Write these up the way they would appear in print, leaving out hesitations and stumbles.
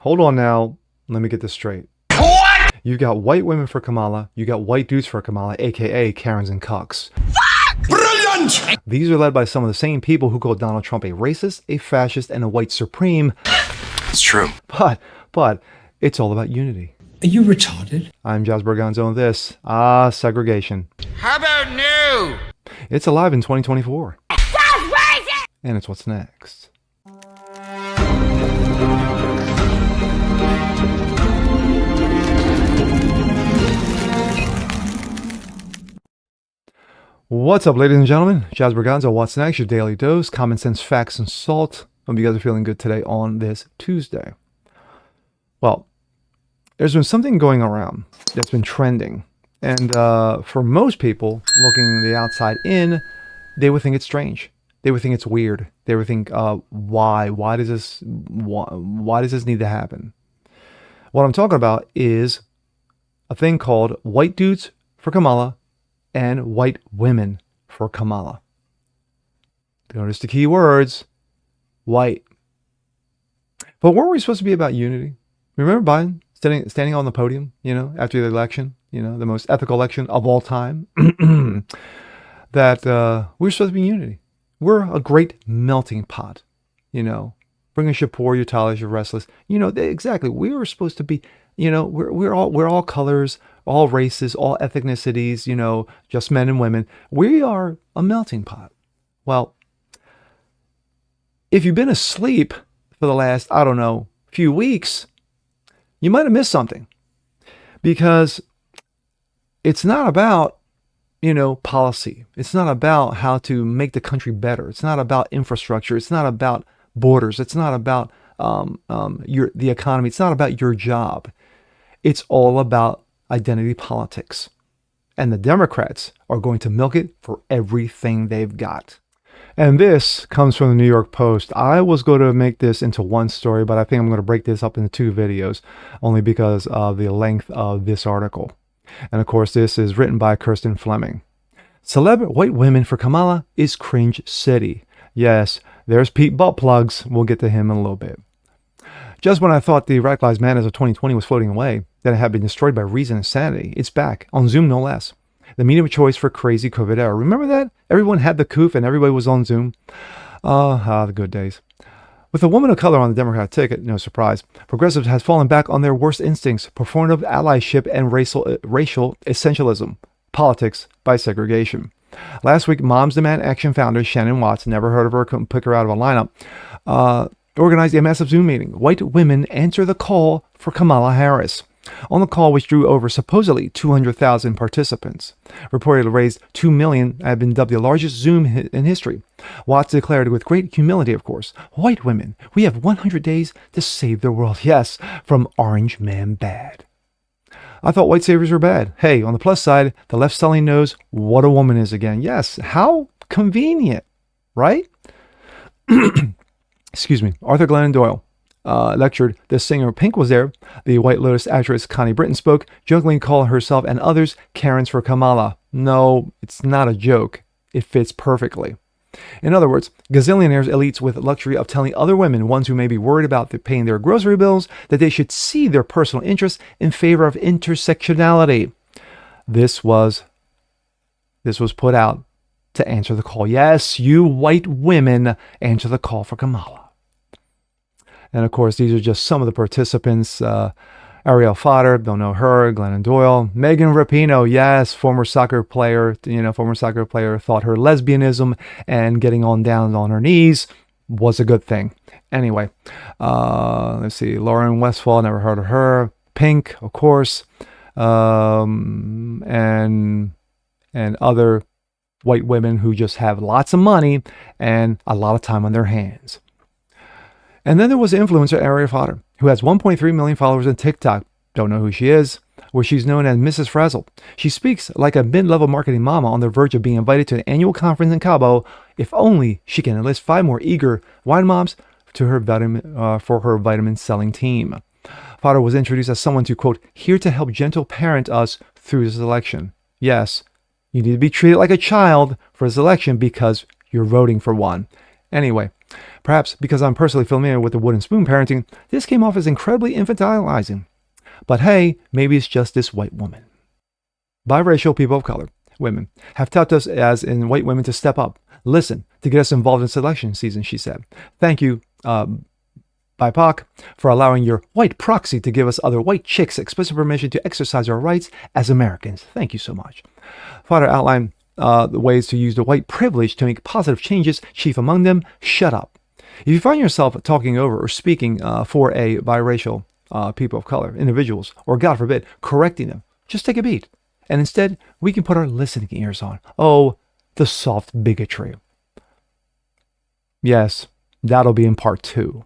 Hold on now. Let me get this straight. What? You got white women for Kamala. You got white dudes for Kamala, aka Karens and cucks. Brilliant! These are led by some of the same people who called Donald Trump a racist, a fascist, and a white supreme. It's true. But it's all about unity. Are you retarded? I'm Jazz Berganzo, and this, segregation. How about new? It's alive in 2024. And it's what's next. What's up, ladies and gentlemen? Jazz Berganzo, what's next? Your daily dose, common sense, facts, and salt. Hope you guys are feeling good today on this Tuesday. Well, there's been something going around that's been trending. And for most people looking the outside in, they would think it's strange. They would think it's weird. They would think, why? Why does this need to happen? What I'm talking about is a thing called white dudes for Kamala and white women for Kamala. Notice the key words, white. But weren't we supposed to be about unity? Remember Biden standing on the podium, after the election, the most ethical election of all time, that we're supposed to be unity. We're a great melting pot, Bring us your poor, your tired, your restless. Exactly. We were supposed to be, we're all colors, all races, all ethnicities, just men and women. We are a melting pot. Well, if you've been asleep for the last, few weeks, you might have missed something. Because it's not about, policy. It's not about how to make the country better. It's not about infrastructure. It's not about borders. It's not about the economy. It's not about your job. It's all about identity politics. And the Democrats are going to milk it for everything they've got. And this comes from the New York Post. I was going to make this into one story, but I think I'm going to break this up into two videos, only because of the length of this article. And of course, this is written by Kirsten Fleming. Celeb white women for Kamala is cringe city. Yes, there's Pete Butt Plugs. We'll get to him in a little bit. Just when I thought the radicalized madness of 2020 was floating away, that it had been destroyed by reason and sanity, it's back, on Zoom no less. The medium of choice for crazy COVID era. Remember that? Everyone had the coof and everybody was on Zoom. The good days. With a woman of color on the Democrat ticket, no surprise, progressives has fallen back on their worst instincts, performative allyship and racial essentialism, politics by segregation. Last week, Moms Demand Action founder Shannon Watts, never heard of her, couldn't pick her out of a lineup, organized a massive Zoom meeting. White women answer the call for Kamala Harris. On the call, which drew over supposedly 200,000 participants, reportedly raised $2 million, had been dubbed the largest Zoom in history. Watts declared with great humility, of course, "White women, we have 100 days to save the world. Yes, from Orange Man bad." I thought white saviors were bad. Hey, on the plus side, the left suddenly knows what a woman is again. Yes, how convenient, right? Excuse me. Arthur Glennon Doyle lectured. The singer Pink was there. The White Lotus actress Connie Britton spoke, jokingly calling herself and others Karens for Kamala. No, it's not a joke. It fits perfectly. In other words, gazillionaires elites with luxury of telling other women, ones who may be worried about paying their grocery bills, that they should see their personal interests in favor of intersectionality. This was put out to answer the call. Yes, you white women, answer the call for Kamala. And of course, these are just some of the participants. Ariel Fodder, don't know her. Glennon Doyle. Megan Rapinoe, yes, former soccer player, thought her lesbianism and getting down on her knees was a good thing. Anyway, let's see. Lauren Westfall, never heard of her. Pink, of course. And other white women who just have lots of money and a lot of time on their hands. And then there was influencer Ariel Fodder, who has 1.3 million followers on TikTok. Don't know who she is, where she's known as Mrs. Frazzle. She speaks like a mid-level marketing mama on the verge of being invited to an annual conference in Cabo, if only she can enlist 5 more eager wine moms to her for her vitamin selling team. Fodder was introduced as someone to, quote, here to help gentle parent us through this election. Yes, you need to be treated like a child for this election because you're voting for one. Anyway, Perhaps because I'm personally familiar with the wooden spoon parenting, this came off as incredibly infantilizing. But hey, maybe it's just this white woman. Biracial people of color, women, have tapped us as in white women to step up, listen, to get us involved in selection season, she said. Thank you, BIPOC, for allowing your white proxy to give us other white chicks explicit permission to exercise our rights as Americans. Thank you so much. Father outlined the ways to use the white privilege to make positive changes, chief among them, shut up. If you find yourself talking over or speaking for a biracial people of color, individuals, or God forbid, correcting them, just take a beat. And instead, we can put our listening ears on. Oh, the soft bigotry. Yes, that'll be in part 2.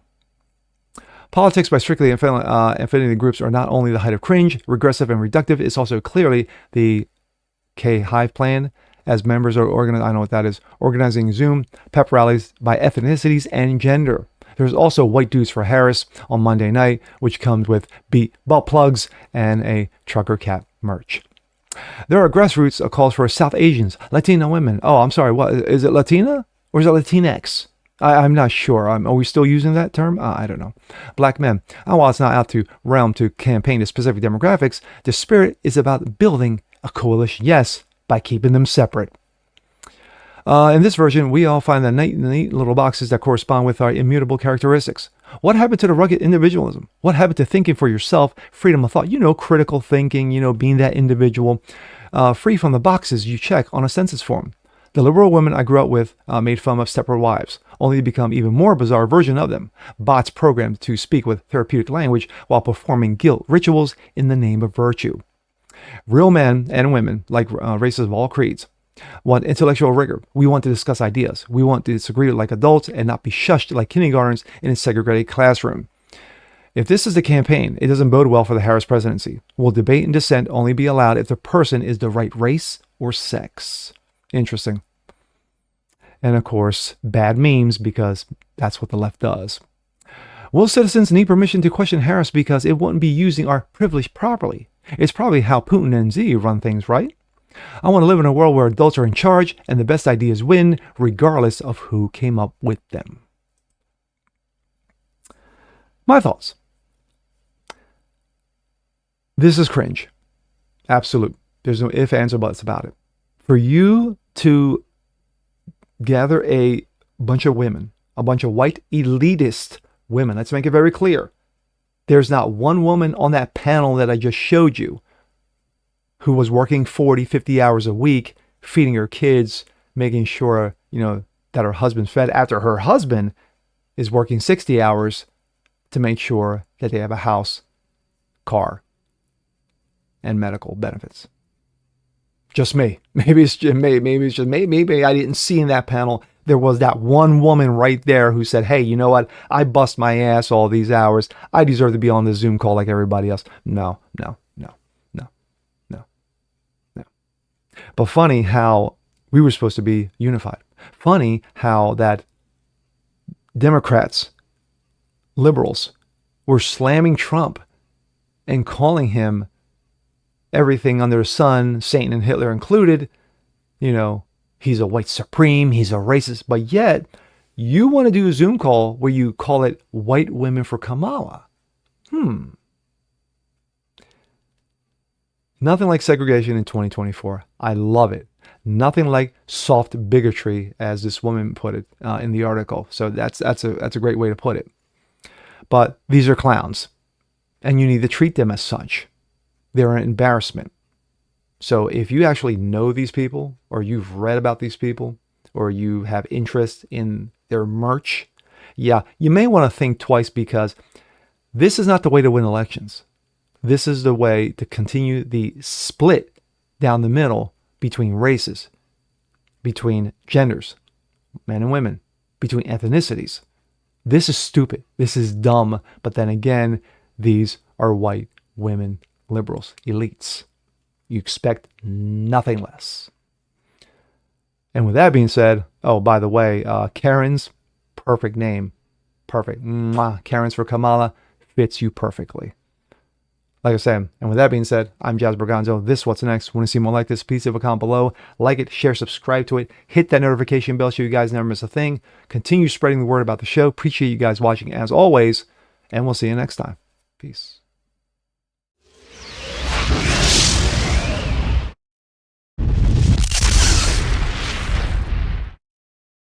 Politics by strictly infinity groups are not only the height of cringe, regressive, and reductive, it's also clearly the K-Hive plan, as members are organized, I know what that is, organizing Zoom pep rallies by ethnicities and gender. There's also White Dudes for Harris on Monday night, which comes with beat butt plugs and a trucker cap merch. There are grassroots calls for South Asians, Latina women. Oh, I'm sorry, what is it, Latina or is it Latinx? I'm not sure. Are we still using that term? I don't know. Black men. While it's not out to realm to campaign to specific demographics, the spirit is about building a coalition. Yes, by keeping them separate. In this version, we all find the neat little boxes that correspond with our immutable characteristics. What happened to the rugged individualism? What happened to thinking for yourself, freedom of thought, critical thinking, being that individual, free from the boxes you check on a census form? The liberal women I grew up with made fun of Stepford wives, only to become even more bizarre version of them. Bots programmed to speak with therapeutic language while performing guilt rituals in the name of virtue. Real men and women, like races of all creeds, want intellectual rigor. We want to discuss ideas. We want to disagree like adults and not be shushed like kindergartners in a segregated classroom. If this is the campaign, it doesn't bode well for the Harris presidency. Will debate and dissent only be allowed if the person is the right race or sex? Interesting. And of course, bad memes, because that's what the left does. Will citizens need permission to question Harris because it wouldn't be using our privilege properly? It's probably how Putin and Xi run things, right? I want to live in a world where adults are in charge and the best ideas win, regardless of who came up with them. My thoughts. This is cringe. Absolute. There's no ifs, ands, or buts about it. For you to gather a bunch of women, a bunch of white elitist women, let's make it very clear. There's not one woman on that panel that I just showed you who was working 40, 50 hours a week, feeding her kids, making sure, that her husband's fed after her husband is working 60 hours to make sure that they have a house, car, and medical benefits. Just me. Maybe it's just maybe I didn't see in that panel there was that one woman right there who said, hey, you know what? I bust my ass all these hours. I deserve to be on this Zoom call like everybody else. No. But funny how we were supposed to be unified. Funny how that Democrats, liberals, were slamming Trump and calling him everything under the sun, Satan and Hitler included. He's a white supreme, he's a racist. But yet, you want to do a Zoom call where you call it White Women for Kamala. Nothing like segregation in 2024. I love it. Nothing like soft bigotry, as this woman put it in the article. So that's a great way to put it. But these are clowns, and you need to treat them as such. They're an embarrassment. So if you actually know these people, or you've read about these people, or you have interest in their merch, you may want to think twice, because this is not the way to win elections. This is the way to continue the split down the middle between races, between genders, men and women, between ethnicities. This is stupid. This is dumb. But then again, these are white women liberals, elites. You expect nothing less. And with that being said, oh, by the way, Karen's, perfect name. Perfect. Mwah. Karen's for Kamala fits you perfectly. like I said, and with that being said, I'm Jazz Berganzo. This What's Next. Want to see more like this? Please leave a comment below. Like it, share, subscribe to it. Hit that notification bell so you guys never miss a thing. Continue spreading the word about the show. Appreciate you guys watching as always. And we'll see you next time. Peace.